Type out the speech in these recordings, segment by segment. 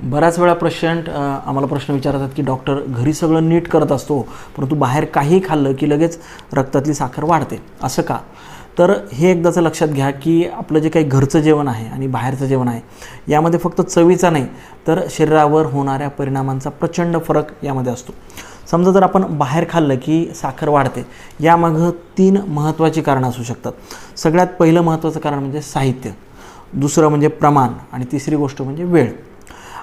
बऱ्याच वेळा पेशंट आम्हाला प्रश्न विचारतात की डॉक्टर घरी सगळं नीट करत असतो परंतु बाहेर काही खाल्लं की लगेच रक्तातली साखर वाढते, असं का? तर हे एकदाचं लक्षात घ्या की आपलं जे काही घरचं जेवण आहे आणि बाहेरचं जेवण आहे यामध्ये फक्त चवीचा नाही तर शरीरावर होणाऱ्या परिणामांचा प्रचंड फरक यामध्ये असतो. समजा जर आपण बाहेर खाल्लं की साखर वाढते, यामागं 3 महत्त्वाची कारणं असू शकतात. सगळ्यात पहिलं महत्त्वाचं कारण म्हणजे साहित्य, दुसरं म्हणजे प्रमाण आणि तिसरी गोष्ट म्हणजे वेळ.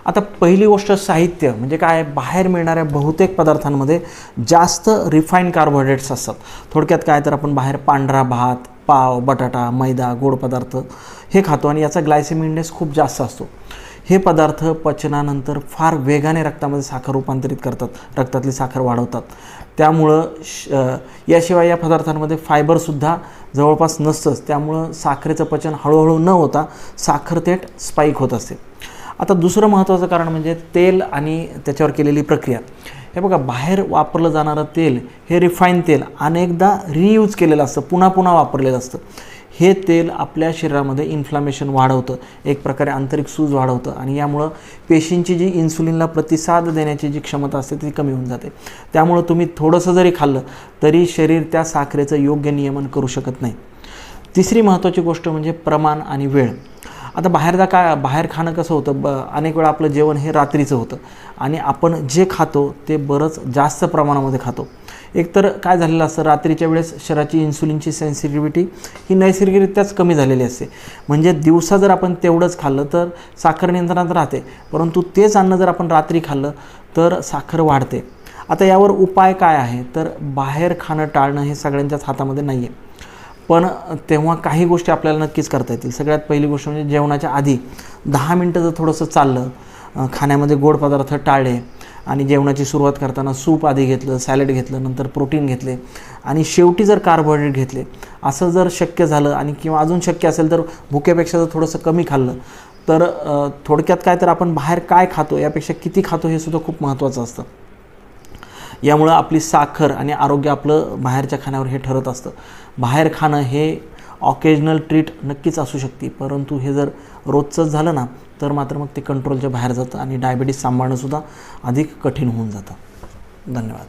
आता पहिली गोष्ट साहित्य म्हणजे काय? बाहेर मिळणाऱ्या बहुतेक पदार्थांमध्ये जास्त रिफाईन कार्बोहायड्रेट्स असतात. थोडक्यात काय तर आपण बाहेर पांढरा भात, पाव, बटाटा, मैदा, गोड पदार्थ हे खातो आणि याचा ग्लायसेमिक इंडेक्स खूप जास्त असतो. हे पदार्थ पचनानंतर फार वेगाने रक्तामध्ये साखर रूपांतरित करतात, रक्तातली साखर वाढवतात. त्यामुळं याशिवाय या पदार्थांमध्ये फायबरसुद्धा जवळपास नसतंच. त्यामुळं साखरेचं पचन हळूहळू न होता साखर थेट स्पाईक होत असते. आता दुसरं महत्त्वाचं कारण म्हणजे तेल आणि त्याच्यावर केलेली प्रक्रिया. हे बघा, बाहेर वापरलं जाणारं तेल हे रिफाईन तेल अनेकदा रियूज केलेलं असतं, पुन्हा पुन्हा वापरलेलं असतं. हे तेल आपल्या शरीरामध्ये इन्फ्लामेशन वाढवतं, एक प्रकारे आंतरिक सूज वाढवतं आणि यामुळं पेशींची जी इन्सुलिनला प्रतिसाद देण्याची जी क्षमता असते ती कमी होऊन जाते. त्यामुळं तुम्ही थोडंसं जरी खाल्लं तरी शरीर त्या साखरेचं योग्य नियमन करू शकत नाही. तिसरी महत्त्वाची गोष्ट म्हणजे प्रमाण आणि वेळ. आता बाहेर खाणं कसं होतं, अनेक वेळा आपलं जेवण हे रात्रीचं होतं आणि आपण जे खातो ते बरंच जास्त प्रमाणामध्ये खातो. एकतर काय झालेलं असतं, रात्रीच्या वेळेस शरीराची इन्सुलिनची सेन्सिटिव्हिटी ही नैसर्गिकरित्याच कमी झालेली असते. म्हणजे दिवसा जर आपण तेवढंच खाल्लं तर साखर नियंत्रणात राहते, परंतु तेच अन्न जर आपण रात्री खाल्लं तर साखर वाढते. आता यावर उपाय काय आहे? तर बाहेर खाणं टाळणं हे सगळ्यांच्याच हातामध्ये नाही आहे, पण तेव्हा काही गोष्टी आपल्याला नक्कीच करता येतील. सगळ्यात पहिली गोष्ट म्हणजे जेवणाच्या आधी 10 मिनटं जर थोडंसं चाललं, खाण्यामध्ये गोड पदार्थ टाळले आणि जेवणाची सुरुवात करताना सूप आधी घेतलं, सॅलड घेतलं, नंतर प्रोटीन घेतले आणि शेवटी जर कार्बोहायड्रेट घेतले, असं जर शक्य झालं आणि किंवा अजून शक्य असेल तर भुकेपेक्षा जर थोडंसं कमी खाल्लं तर थोडक्यात काय तर आपण बाहेर काय खातो यापेक्षा किती खातो हे सुद्धा खूप महत्त्वाचं असतं. यामुळं आपली साखर आणि आरोग्य आपलं बाहेरच्या खाण्यावर हे ठरत असतं. बाहेर खाणं हे ऑकेजनल ट्रीट नक्कीच असू शकते, परंतु हे जर रोजचंच झालं ना तर मात्र मग ते कंट्रोलच्या बाहेर जातं आणि डायबिटीस सांभाळणंसुद्धा अधिक कठीण होऊन जातं. धन्यवाद.